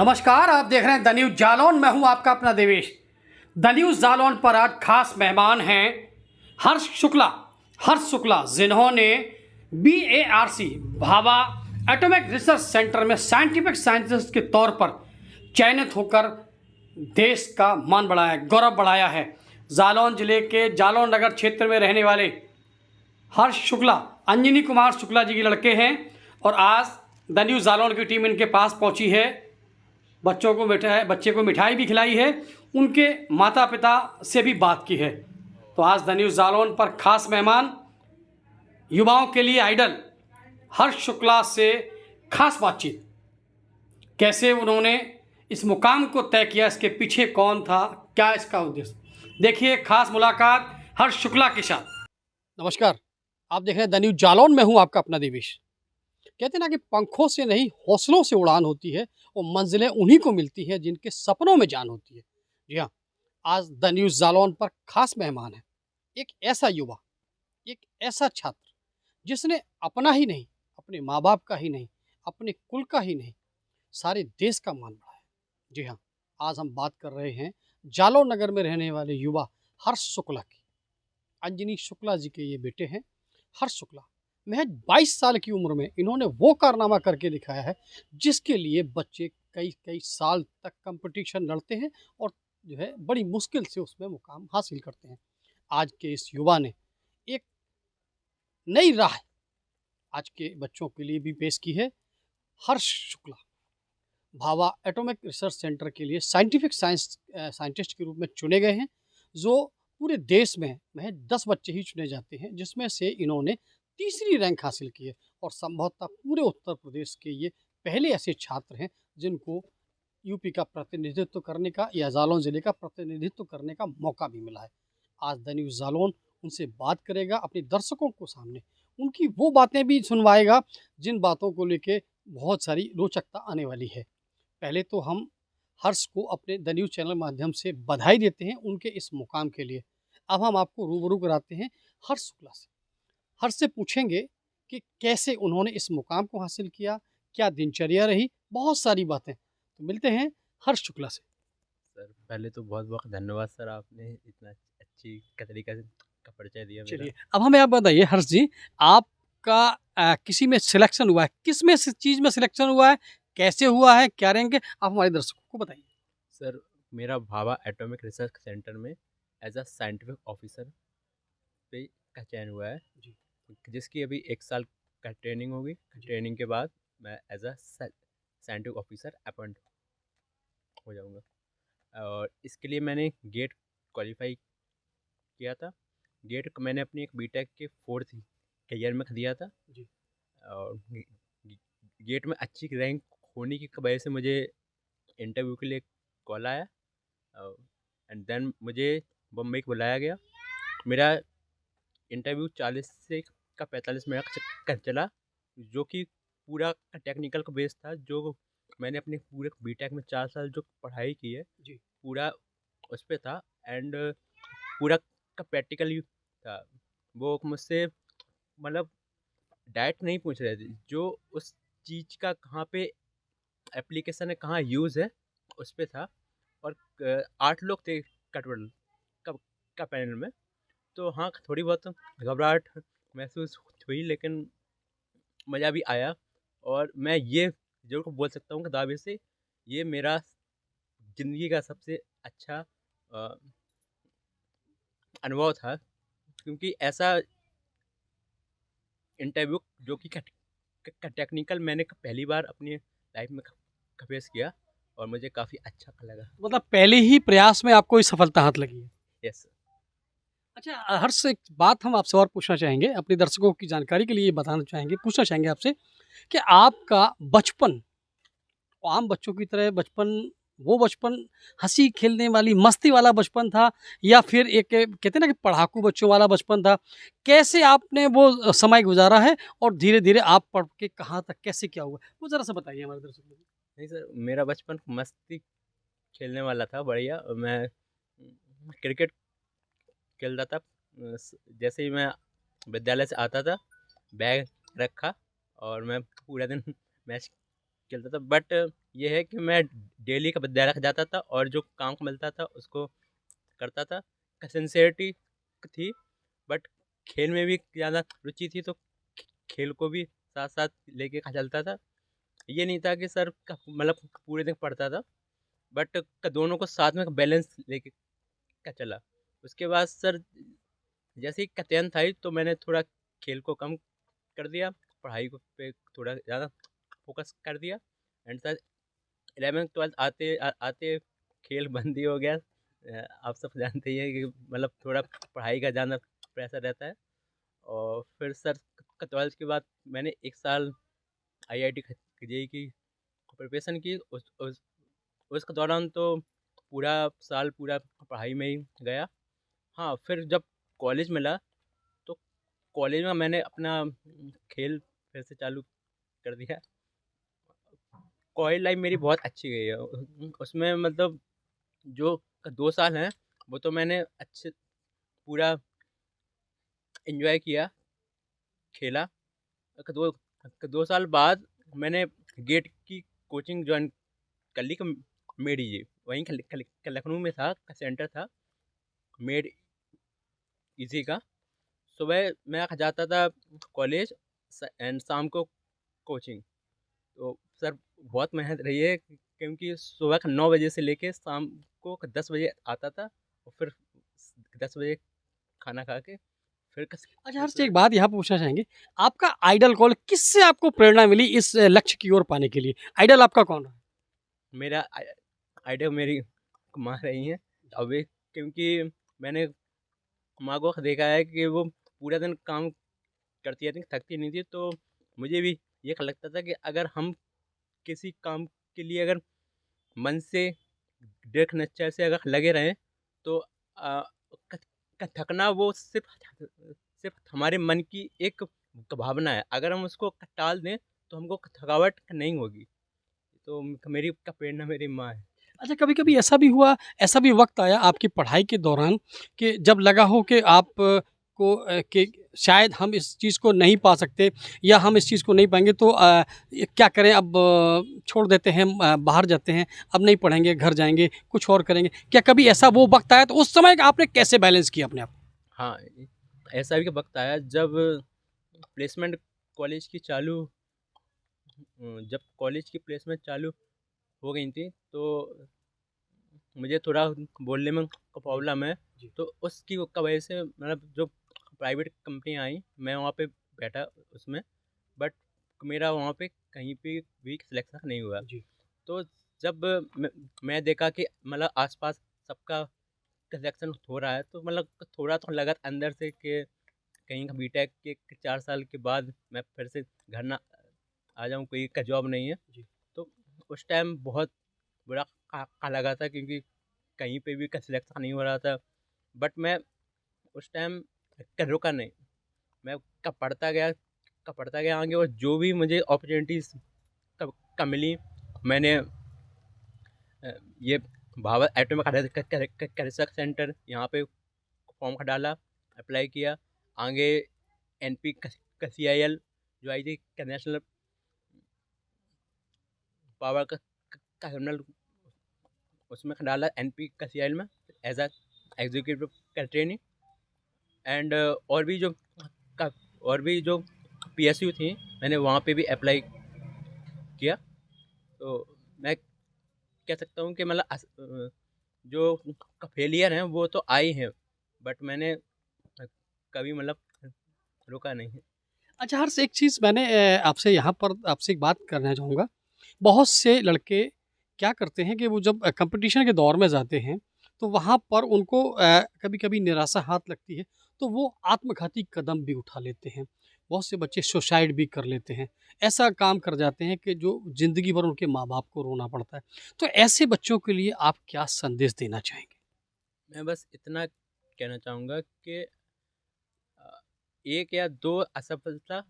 नमस्कार, आप देख रहे हैं द न्यूज़ जालौन। मैं हूं आपका अपना देवेश। द न्यूज़ जालौन पर आज खास मेहमान हैं हर्ष शुक्ला जिन्होंने BARC Bhabha atomic research centre में साइंटिफिक साइंटिस्ट के तौर पर चयनित होकर देश का मान बढ़ाया, गौरव बढ़ाया है। जालौन जिले के जालौन नगर क्षेत्र में रहने वाले हर्ष शुक्ला अंजनी कुमार शुक्ला जी के लड़के हैं और आज द न्यूज़ जालौन की टीम इनके पास पहुंची है। बच्चे को मिठाई भी खिलाई है, उनके माता पिता से भी बात की है। तो आज द न्यूज़ जालौन पर खास मेहमान, युवाओं के लिए आइडल हर्ष शुक्ला से खास बातचीत, कैसे उन्होंने इस मुकाम को तय किया, इसके पीछे कौन था, क्या इसका उद्देश्य, देखिए खास मुलाकात हर्ष शुक्ला के साथ। नमस्कार, आप देख रहे हैं द न्यूज़ जालौन। में हूँ आपका अपना देवेश। कहते हैं ना कि पंखों से नहीं हौसलों से उड़ान होती है और मंजिलें उन्हीं को मिलती हैं जिनके सपनों में जान होती है। जी हाँ, आज द न्यूज़ जालौन पर खास मेहमान है एक ऐसा युवा, एक ऐसा छात्र जिसने अपना ही नहीं, अपने माँ बाप का ही नहीं, अपने कुल का ही नहीं, सारे देश का मान बढ़ाया। जी हाँ, आज हम बात कर रहे हैं जालौन नगर में रहने वाले युवा हर्ष शुक्ला की। अंजनी शुक्ला जी के ये बेटे हैं हर्ष शुक्ला। महज 22 साल की उम्र में इन्होंने वो कारनामा करके दिखाया है जिसके लिए बच्चे कई कई साल तक कंपटीशन लड़ते हैं और जो है बड़ी मुश्किल से उसमें मुकाम हासिल करते हैं। आज के इस युवा ने एक नई राह आज के बच्चों के लिए भी पेश की है। Harsh Shukla Bhabha atomic research centre के लिए साइंटिस्ट के रूप में चुने गए हैं, जो पूरे देश में महज 10 बच्चे ही चुने जाते हैं, जिसमें से इन्होंने तीसरी रैंक हासिल की है और संभवतः पूरे उत्तर प्रदेश के ये पहले ऐसे छात्र हैं जिनको यूपी का प्रतिनिधित्व करने का या जालौन ज़िले का प्रतिनिधित्व करने का मौका भी मिला है। आज द न्यूज़ जालौन उनसे बात करेगा, अपने दर्शकों को सामने उनकी वो बातें भी सुनवाएगा जिन बातों को लेके बहुत सारी रोचकता आने वाली है। पहले तो हम हर्ष को अपने द न्यूज़ चैनल माध्यम से बधाई देते हैं उनके इस मुकाम के लिए। अब हम आपको रूबरू कराते हैं हर्ष शुक्ला से। हर्ष से पूछेंगे कि कैसे उन्होंने इस मुकाम को हासिल किया, क्या दिनचर्या रही, बहुत सारी बातें। तो मिलते हैं हर्ष शुक्ला से। सर पहले तो बहुत बहुत धन्यवाद सर, आपने इतना अच्छी तरीके से का परिचय दिया मेरा। चलिए, अब हमें आप बताइए हर्ष जी, आपका किसी में सिलेक्शन हुआ है, किस में चीज़ में सिलेक्शन हुआ है, कैसे हुआ है, क्या रैंक है, आप हमारे दर्शकों को बताइए। सर मेरा भाभा एटॉमिक रिसर्च सेंटर में एज अ साइंटिफिक ऑफिसर पे का चयन हुआ है जी, जिसकी अभी 1 साल का ट्रेनिंग होगी। ट्रेनिंग के बाद मैं as a scientific officer appoint हो जाऊंगा और इसके लिए मैंने गेट क्वालिफाई किया था। गेट मैंने अपनी एक बीटेक के 4th ईयर में दिया था जी, और गेट में अच्छी रैंक होने की वजह से मुझे इंटरव्यू के लिए कॉल आया एंड देन मुझे बम्बई को बुलाया गया। मेरा इंटरव्यू 40 से का 45 मिनट का चला, जो कि पूरा टेक्निकल का बेस था। जो मैंने अपने पूरे बीटेक में 4 साल जो पढ़ाई की है जी, पूरा उस पर था एंड पूरा का प्रैक्टिकल था। वो मुझसे मतलब डायरेक्ट नहीं पूछ रहे थे, जो उस चीज़ का कहाँ पे एप्लीकेशन है, कहाँ यूज़ है, उस पे था। और 8 लोग थे टोटल का, पैनल में। तो हाँ, थोड़ी बहुत घबराहट महसूस हुई, लेकिन मज़ा भी आया। और मैं ये ज़रूर बोल सकता हूँ कि दावे से ये मेरा ज़िंदगी का सबसे अच्छा अनुभव था, क्योंकि ऐसा इंटरव्यू जो कि टेक्निकल मैंने पहली बार अपनी लाइफ में फेस किया और मुझे काफ़ी अच्छा लगा। मतलब पहले ही प्रयास में आपको ये सफलता हाथ लगी है। यस। अच्छा हर्ष, एक बात हम आपसे और पूछना चाहेंगे, अपने दर्शकों की जानकारी के लिए ये बताना चाहेंगे, पूछना चाहेंगे आपसे कि आपका बचपन आम बच्चों की तरह बचपन, वो बचपन हंसी खेलने वाली मस्ती वाला बचपन था या फिर एक कहते हैं ना कि पढ़ाकू बच्चों वाला बचपन था? कैसे आपने वो समय गुजारा है और धीरे धीरे आप पढ़ के कहाँ तक कैसे क्या हुआ, वो ज़रा सा बताइए हमारे दर्शकों को। नहीं सर, मेरा बचपन मस्ती खेलने वाला था, बढ़िया। मैं क्रिकेट खेलता था। जैसे ही मैं विद्यालय से आता था, बैग रखा और मैं पूरा दिन मैच खेलता था। बट ये है कि मैं डेली का विद्यालय जाता था और जो काम को मिलता था उसको करता था। सिंसेरिटी थी, बट खेल में भी ज़्यादा रुचि थी, तो खेल को भी साथ साथ लेके चलता था। ये नहीं था कि सर मतलब पूरे दिन पढ़ता था, बट दोनों को साथ में बैलेंस लेके का चला। उसके बाद सर जैसे ही 10th आई तो मैंने थोड़ा खेल को कम कर दिया, पढ़ाई को पे थोड़ा ज़्यादा फोकस कर दिया। एंड सर 11th 12th आते खेल बंद ही हो गया। आप सब जानते ही हैं कि मतलब थोड़ा पढ़ाई का ज़्यादा प्रेशर रहता है। और फिर सर 12th के बाद मैंने 1 साल IIT जेईई की प्रिपरेशन की। उसके दौरान तो पूरा साल पूरा पढ़ाई में ही गया। हाँ, फिर जब कॉलेज मिला तो कॉलेज में मैंने अपना खेल फिर से चालू कर दिया। कॉलेज लाइफ मेरी बहुत अच्छी गई है। उसमें मतलब जो 2 साल हैं वो तो मैंने अच्छे पूरा एंजॉय किया, खेला। दो 2 साल बाद मैंने गेट की कोचिंग ज्वाइन कर ली मेडी जी, वहीं लखनऊ में था, सेंटर था मेड इजी का। सुबह मैं जाता था कॉलेज एंड शाम को कोचिंग। तो सर बहुत मेहनत रही है, क्योंकि सुबह का 9 बजे से लेके शाम को 10 बजे आता था, और फिर 10 बजे खाना खा के फिर अच्छा हर्ष, एक बात यहाँ पूछना चाहेंगे, आपका आइडल कौन, किससे आपको प्रेरणा मिली इस लक्ष्य की ओर पाने के लिए? आइडल आपका कौन है? मेरा आइडिया मेरी माँ रही हैं अभी, क्योंकि मैंने माँ को देखा है कि वो पूरा दिन काम करती रहती, थकती नहीं थी। तो मुझे भी ये लगता था कि अगर हम किसी काम के लिए अगर मन से दृढ़ निश्चय से अगर लगे रहें तो क- थकना वो सिर्फ हमारे मन की एक भावना है। अगर हम उसको टाल दें तो हमको थकावट नहीं होगी। तो मेरी प्रेरणा मेरी माँ है। अच्छा, कभी-कभी ऐसा भी हुआ, ऐसा भी वक़्त आया आपकी पढ़ाई के दौरान कि जब लगा हो कि आप को कि शायद हम इस चीज़ को नहीं पा सकते या हम इस चीज़ को नहीं पाएँगे, तो ये क्या करें अब, छोड़ देते हैं, बाहर जाते हैं, अब नहीं पढ़ेंगे, घर जाएँगे, कुछ और करेंगे। क्या कभी ऐसा वो वक़्त आया, तो उस समय आपने कैसे बैलेंस किया अपने आप को? हाँ, ऐसा भी वक्त आया जब प्लेसमेंट कॉलेज की चालू जब कॉलेज की प्लेसमेंट चालू हो गई थी, तो मुझे थोड़ा बोलने में प्रॉब्लम है। जी। तो उसकी का वजह से मतलब जो प्राइवेट कंपनियाँ आई, मैं वहाँ पे बैठा उसमें, बट मेरा वहाँ पे कहीं पे भी सिलेक्शन नहीं हुआ। जी। तो जब मैं देखा कि मतलब आसपास सबका सिलेक्शन हो रहा है, तो मतलब थोड़ा तो लगा अंदर से कि कहीं का बीटेक के 4 साल के बाद मैं फिर से घर ना आ जाऊँ, कोई का जॉब नहीं है। जी। तो उस टाइम बहुत बुरा लगा था, क्योंकि कहीं पे भी का सिलेक्शन नहीं हो रहा था। बट मैं उस टाइम रुका नहीं, मैं पढ़ता गया आगे, और जो भी मुझे अपॉर्चुनिटीज़ का मिली, मैंने ये भाभा एटॉमिक रिसर्च सेंटर यहाँ पे फॉर्म का डाला, अप्लाई किया। आगे NP का CIL जो आई थी, का नेशनल पावर का टर्मिनल, उसमें डाला NP का CIL में एज अ एग्जीक्यूटिव का ट्रेनिंग। एंड का और भी जो PSU थी, मैंने वहाँ पे भी अप्लाई किया। तो मैं कह सकता हूँ कि मतलब जो फेलियर हैं वो तो आए हैं, बट मैंने कभी मतलब रुका नहीं है। अच्छा हर्ष, एक चीज़ मैंने आपसे यहाँ पर आपसे एक बात करना चाहूँगा। बहुत से लड़के क्या करते हैं कि वो जब कंपटीशन के दौर में जाते हैं, तो वहाँ पर उनको कभी-कभी निराशा हाथ लगती है, तो वो आत्मघाती कदम भी उठा लेते हैं। बहुत से बच्चे सुसाइड भी कर लेते हैं। ऐसा काम कर जाते हैं कि जो ज़िंदगी भर उनके माँ-बाप को रोना पड़ता है। तो ऐसे बच्चों के लिए आप क्या संदेश देना चाहेंगे? मैं बस इतना कहना चाहूँगा कि एक या दो असफलता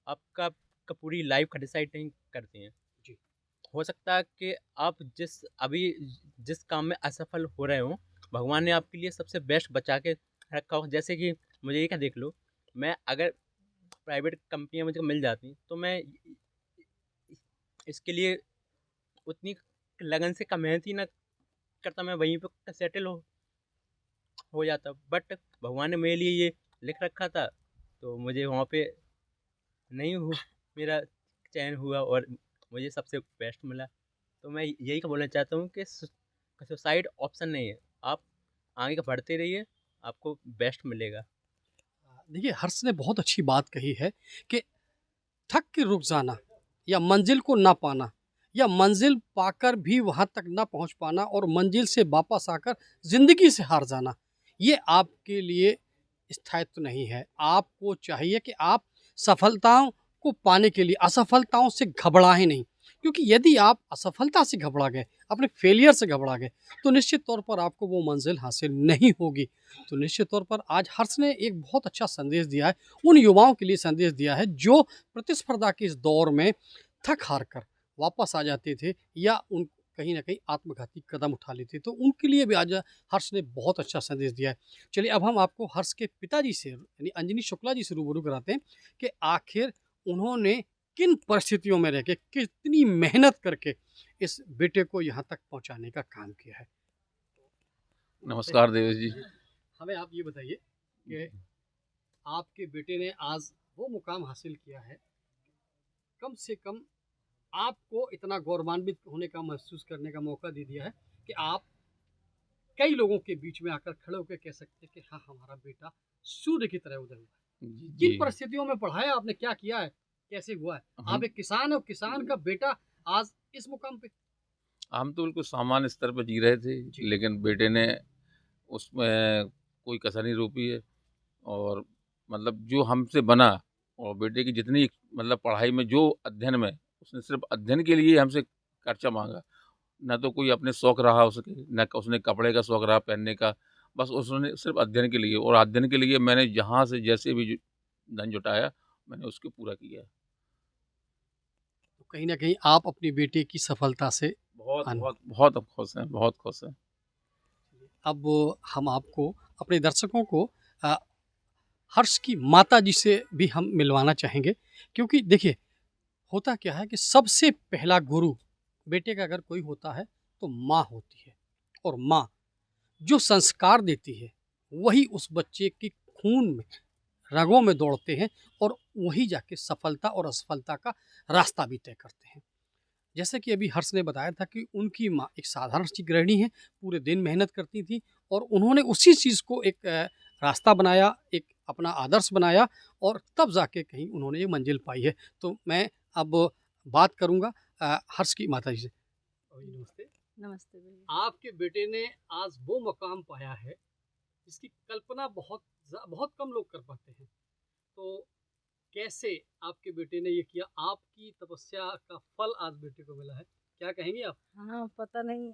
आपका का पूरी लाइफ का डिसाइड नहीं करती हैं। जी। हो सकता है कि आप जिस काम में असफल हो रहे हो, भगवान ने आपके लिए सबसे बेस्ट बचा के रखा हो। जैसे कि मुझे ये क्या देख लो, मैं अगर प्राइवेट कंपनियां मुझे मिल जाती तो मैं इसके लिए उतनी लगन से का मेहनत ही ना करता, मैं वहीं पे सेटल हो जाता। बट भगवान ने मेरे लिए ये लिख रखा था, तो मुझे वहाँ पे नहीं हूँ, मेरा चयन हुआ और मुझे सबसे बेस्ट मिला। तो मैं यही बोलना चाहता हूँ कि सुसाइड ऑप्शन नहीं है, आप आगे का बढ़ते रहिए, आपको बेस्ट मिलेगा। देखिए, हर्ष ने बहुत अच्छी बात कही है कि थक के रुक जाना या मंजिल को ना पाना या मंजिल पाकर भी वहां तक ना पहुंच पाना और मंजिल से वापस आकर जिंदगी से हार जाना, ये आपके लिए स्थायित्व नहीं है। आपको चाहिए कि आप सफलताओं को पाने के लिए असफलताओं से घबराएं नहीं, क्योंकि यदि आप असफलता से घबरा गए, अपने फेलियर से घबरा गए, तो निश्चित तौर पर आपको वो मंजिल हासिल नहीं होगी। तो निश्चित तौर पर आज हर्ष ने एक बहुत अच्छा संदेश दिया है, उन युवाओं के लिए संदेश दिया है जो प्रतिस्पर्धा के इस दौर में थक हार कर वापस आ जाते थे या उन कहीं ना कहीं आत्मघाती कदम उठा लेते, तो उनके लिए भी आज हर्ष ने बहुत अच्छा संदेश दिया है। चलिए, अब हम आपको हर्ष के पिताजी से यानी अंजनी शुक्ला जी से रूबरू कराते हैं कि आखिर उन्होंने किन परिस्थितियों में रह के कितनी मेहनत करके इस बेटे को यहाँ तक पहुँचाने का काम किया है। नमस्कार देवेश जी। हमें आप ये बताइए कि आपके बेटे ने आज वो मुकाम हासिल किया है, कम से कम आपको इतना गौरवान्वित होने का महसूस करने का मौका दे दिया है कि आप कई लोगों के बीच में आकर खड़े होकर कह सकते हैं कि हाँ, हमारा बेटा सूर्य की तरह उदय हुआ है। किन परिस्थितियों में पढ़ाया आपने, क्या किया है, कैसे हुआ है? आप एक किसान हो, किसान का बेटा आज इस मुकाम पे। हम तो बिल्कुल सामान्य स्तर पर जी रहे थे, लेकिन बेटे ने उसमें कोई कसर नहीं रोकी है। और मतलब जो हमसे बना, और बेटे की जितनी मतलब पढ़ाई में जो अध्ययन में उसने सिर्फ अध्ययन के लिए हमसे खर्चा मांगा, ना तो कोई अपने शौक रहा उसके, न उसने कपड़े का शौक रहा पहनने का, बस उसने सिर्फ अध्ययन के लिए। और अध्ययन के लिए मैंने जहाँ से जैसे भी धन जुटाया, मैंने उसको पूरा किया। तो कहीं ना कहीं आप अपनी बेटे की सफलता से बहुत बहुत बहुत खुश हैं, बहुत खुश हैं। अब हम आपको अपने दर्शकों को हर्ष की माता जी से भी हम मिलवाना चाहेंगे, क्योंकि देखिए, होता क्या है कि सबसे पहला गुरु बेटे का अगर कोई होता है तो माँ होती है, और माँ जो संस्कार देती है वही उस बच्चे के खून में, रगों में दौड़ते हैं और वही जाके सफलता और असफलता का रास्ता भी तय करते हैं। जैसे कि अभी हर्ष ने बताया था कि उनकी माँ एक साधारण सी गृहिणी है, पूरे दिन मेहनत करती थी और उन्होंने उसी चीज़ को एक रास्ता बनाया, एक अपना आदर्श बनाया और तब जाके कहीं उन्होंने ये मंजिल पाई है। तो मैं अब बात करूँगा हर्ष की माता जी से। नमस्ते। नमस्ते भैया। आपके बेटे ने आज वो मकाम पाया है जिसकी कल्पना बहुत कम लोग कर पाते हैं। तो कैसे आपके बेटे ने ये किया, आपकी तपस्या का फल आज बेटे को मिला है, क्या कहेंगे आप? हाँ, पता नहीं,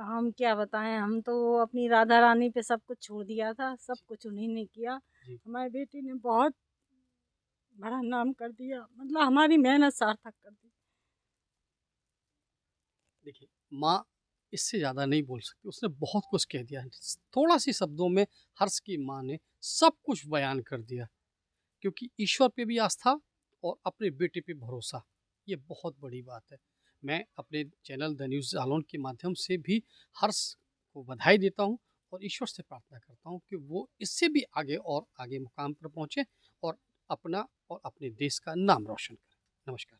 हम क्या बताएं, हम तो अपनी राधा रानी पे सब कुछ छोड़ दिया था, सब कुछ उन्हीं ने किया। हमारे बेटे ने बहुत बड़ा नाम कर दिया, मतलब हमारी मेहनत सार्थक कर दी। देखिए, माँ इससे ज़्यादा नहीं बोल सकती, उसने बहुत कुछ कह दिया। थोड़ा सी शब्दों में हर्ष की माँ ने सब कुछ बयान कर दिया, क्योंकि ईश्वर पे भी आस्था और अपने बेटे पे भरोसा, ये बहुत बड़ी बात है। मैं अपने चैनल द न्यूज़ जालौन के माध्यम से भी हर्ष को बधाई देता हूँ और ईश्वर से प्रार्थना करता हूँ कि वो इससे भी आगे और आगे मुकाम पर पहुँचे और अपना और अपने देश का नाम रोशन करें। नमस्कार।